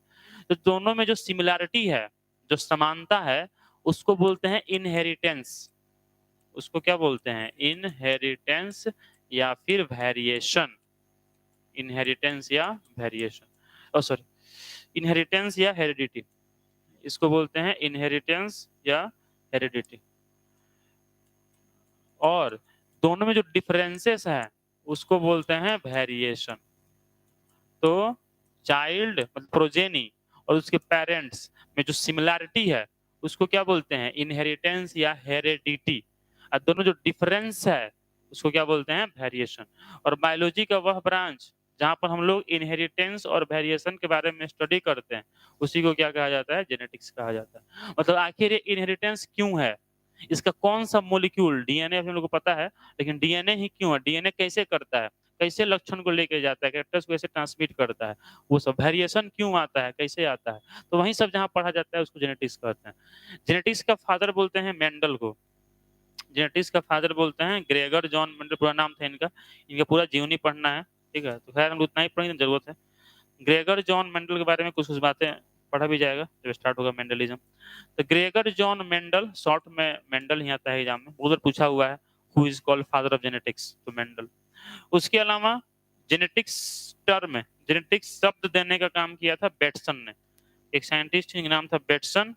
तो दोनों में जो सिमिलैरिटी है, जो समानता है, उसको बोलते हैं इनहेरिटेंस, उसको क्या बोलते हैं, इनहेरिटेंस या फिर वेरिएशन, इनहेरिटेंस या वेरिएशन, सॉरी, इनहेरिटेंस या हेरिडिटी, इसको बोलते हैं इनहेरिटेंस या हेरिडिटी। और दोनों में जो डिफरेंसेस है उसको बोलते हैं वेरिएशन। तो चाइल्ड मतलब प्रोजेनी और उसके पेरेंट्स में जो सिमिलैरिटी है उसको क्या बोलते हैं, इनहेरिटेंस या हेरिडिटी। और दोनों जो डिफरेंस है उसको क्या बोलते हैं, वेरिएशन। और बायोलॉजी का वह ब्रांच जहाँ पर हम लोग इनहेरिटेंस और वेरिएशन के बारे में स्टडी करते हैं उसी को क्या कहा जाता है, जेनेटिक्स कहा जाता है। मतलब आखिर ये इनहेरिटेंस क्यों है, इसका कौन सा मोलिक्यूल, डीएनए हम लोग को पता है, लेकिन डीएनए ही क्यों है, डीएनए कैसे करता है, कैसे लक्षण को लेके जाता है, कैरेक्टर्स को कैसे ट्रांसमिट करता है, वो सब वेरिएशन क्यों आता है, कैसे आता है, तो वही सब जहाँ पढ़ा जाता है उसको जेनेटिक्स कहते हैं। जेनेटिक्स का फादर बोलते हैं मेंडल को, जेनेटिक्स का फादर बोलते हैं ग्रेगर जॉन मेंडल, पूरा नाम था इनका, इनका पूरा जीवनी पढ़ना है, ठीक है, तो खैर हम उतना ही पढ़ने की जरूरत है। ग्रेगर जॉन मेंडल के बारे में कुछ कुछ बातें पढ़ा भी जाएगा जब स्टार्ट होगा मेंडलिज्म। तो ग्रेगर जॉन मेंडल, शॉर्ट में मेंडल ही आता है एग्जाम में, उधर पूछा हुआ है who is called father of genetics, तो मेंडल। उसके अलावा जेनेटिक्स टर्म, जेनेटिक्स शब्द देने का काम किया था बेटसन ने, एक साइंटिस्ट जिनका नाम था बेटसन।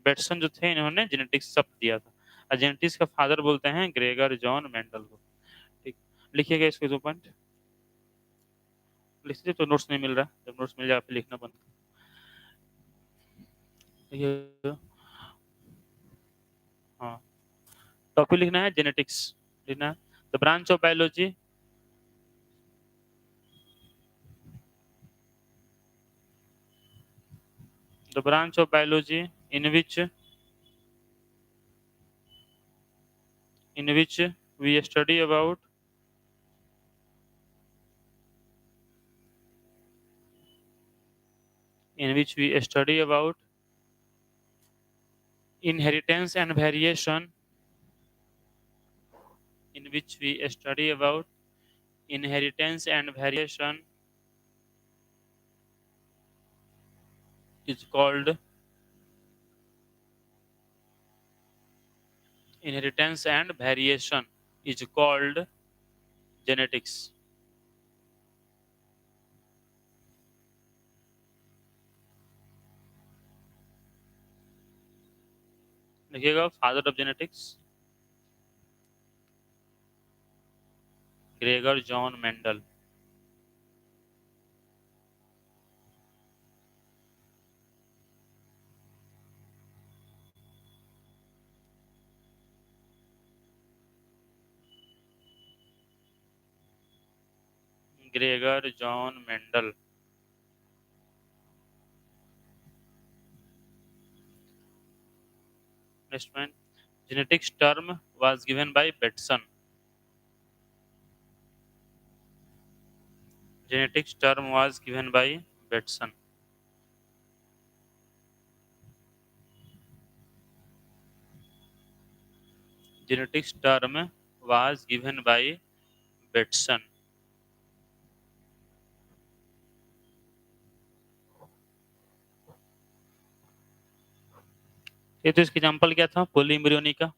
बेटसन जो थे इन्होंने जेनेटिक्स शब्द दिया था, और जेनेटिक्स का फादर बोलते हैं ग्रेगर जॉन मेंडल को। ठीक, लिखिएगा इसको 2 पॉइंट, लिखते तो नोट्स नहीं मिल रहा, जब नोट्स मिल जाए फिर लिखना बंद। लिखिएगा। हाँ, टॉपिक लिखना है जेनेटिक्स, लिखना है the branch of biology, the branch of biology in which we study about inheritance and variation, in which we study about inheritance and variation is called inheritance and variation is called genetics। लिखिएगा father of genetics Gregor John Mendel. Gregor John Mendel. Next point, genetics term was given by Betson। genetics term was given by Betson। genetics term was given by Betson। ये तो इसका एग्जाम्पल क्या था, पोली एम्ब्रियोनी का,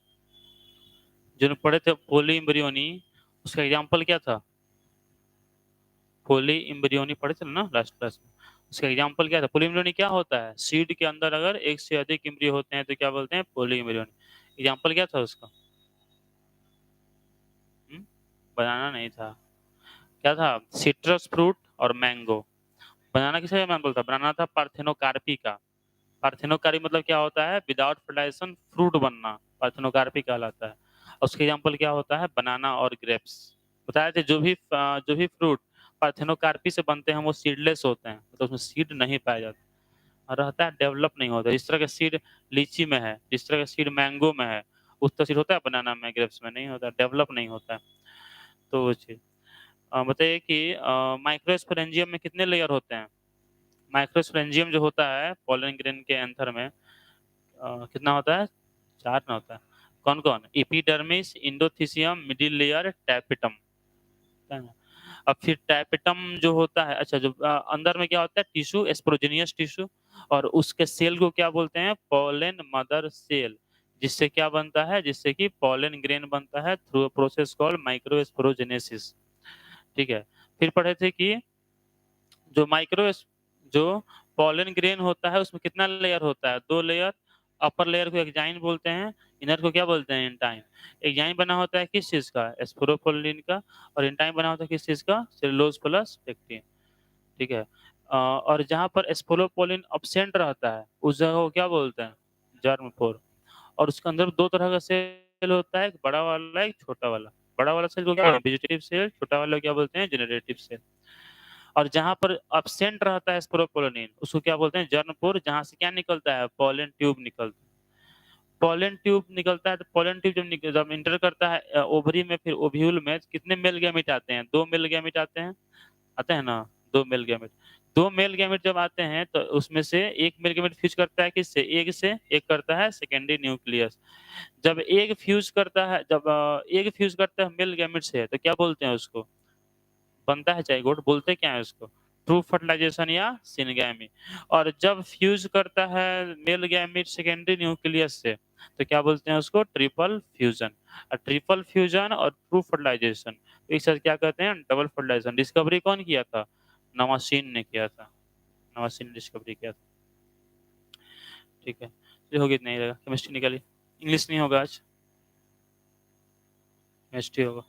जो पढ़े थे पोली एम्ब्रियोनी, उसका एग्जाम्पल क्या था, पोली एम्ब्रियोनी पढ़े थे ना लास्ट क्लास में, उसका एग्जाम्पल क्या था, पोली एम्ब्रियोनी क्या होता है, सीड के अंदर अगर एक से अधिक एम्ब्रियो होते हैं तो क्या बोलते हैं, पोली एम्ब्रियोनी। एग्जाम्पल क्या था उसका, बनाना नहीं था, क्या था, सिट्रस फ्रूट और मैंगो। बनाना किसका एग्जाम्पल था, बनाना था पार्थेनोकार्पी का। पार्थेनोकार्पी मतलब क्या होता है, विदाउट फर्टिलाइजेशन फ्रूट बनना, पार्थेनोकार्पी कहलाता है। और उसका एग्जाम्पल क्या होता है, बनाना और ग्रेप्स। बताए थे जो भी फ्रूट पार्थेनोकार्पी से बनते हैं वो सीडलेस होते हैं, मतलब उसमें सीड नहीं पाया जाता और रहता है, डेवलप नहीं होता। जिस तरह का सीड लीची में है, जिस तरह का सीड मैंगो में है, उस तरह सीड होता है बनाना में, ग्रेप्स में नहीं होता, डेवलप नहीं होता है। तो वो चीज बताइए कि माइक्रोस्पोरेंजियम में कितने लेयर होते हैं। माइक्रोस्पोरेंजियम जो होता है पोलन ग्रेन के एंथर में कितना होता है, 4 ना होता है। कौन कौन, एपिडर्मिस, इंडोथीसियम, मिडिल लेयर, टैपिटम, है ना। अब फिर टैपिटम जो होता है, अच्छा जो अंदर में क्या होता है, टिश्यू, एस्प्रोजेनियस टिश्यू, और उसके सेल को क्या बोलते हैं, पोलन मदर सेल, जिससे क्या बनता है, जिससे कि पोलन ग्रेन बनता है थ्रू प्रोसेस कॉल्ड माइक्रोस्पोरोजेनेसिस। ठीक है। फिर पढ़े थे कि जो माइक्रो जो पॉलन ग्रेन होता है उसमें कितना लेयर होता है? 2 लेयर। अपर लेयर को एक्जाइन बोलते हैं, इनर को क्या बोलते हैं? एंटाइम। एक्जाइन बना होता है किस चीज़ का? स्पोरोफोलिन का। और एंटाइम बना होता है किस चीज़ का? Cellulose plus pectin. ठीक है। और जहाँ पर स्पोरोफोलिन एब्सेंट रहता है उस जगह को क्या बोलते हैं? जर्म पोर। और उसके अंदर 2 तरह का सेल होता है, एक बड़ा वाला, एक छोटा वाला। बड़ा वाला सेल को क्या बोलते हैं? Vegetative cell. छोटा वाला को क्या बोलते हैं? Generative cell. और जहाँ पर एब्सेंट रहता है स्पोरोपोलिन उसको क्या बोलते हैं? जर्मपोर। जहाँ से क्या निकलता है? पॉलन ट्यूब निकलता है। पॉलन ट्यूब निकलता है तो पॉलन ट्यूब जब इंटर करता है ओवरी में, फिर ओव्यूल में कितने मेल गैमेट आते हैं? 2 मेल गैमेट आते हैं। आते हैं ना? 2 मेल गैमेट। 2 मेल गैमेट जब आते हैं तो उसमें से एक मेल गैमेट फ्यूज करता है किससे? एग से। एक करता है सेकेंडरी न्यूक्लियस। जब एग फ्यूज करता है, जब एग फ्यूज करता है मेल गैमेट से तो क्या बोलते हैं उसको? बनता है जाइगोट। बोलते क्या है उसको? ट्रू फर्टिलाइजेशन या सिनगैमी। और जब फ्यूज करता है मेल गैमीट सेकेंडरी न्यूक्लियस से तो क्या बोलते हैं उसको? Triple fusion. और ट्रिपल फ्यूजन और ट्रू फर्टिलाइजेशन एक साथ क्या कहते हैं? Double fertilisation. डिस्कवरी कौन किया था? नवासीन ने किया था। नवासीन ने डिस्कवरी किया था। ठीक है, ये होगी नहीं रहेगा। केमिस्ट्री निकाली। इंग्लिश नहीं होगा आज, केमिस्ट्री होगा।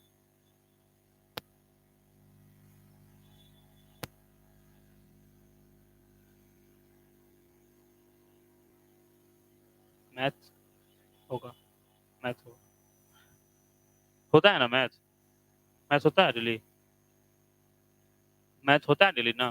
मैथ होगा। मैथ होगा। होता है ना मैथ? मैथ होता है डेली? मैथ होता है डेली ना?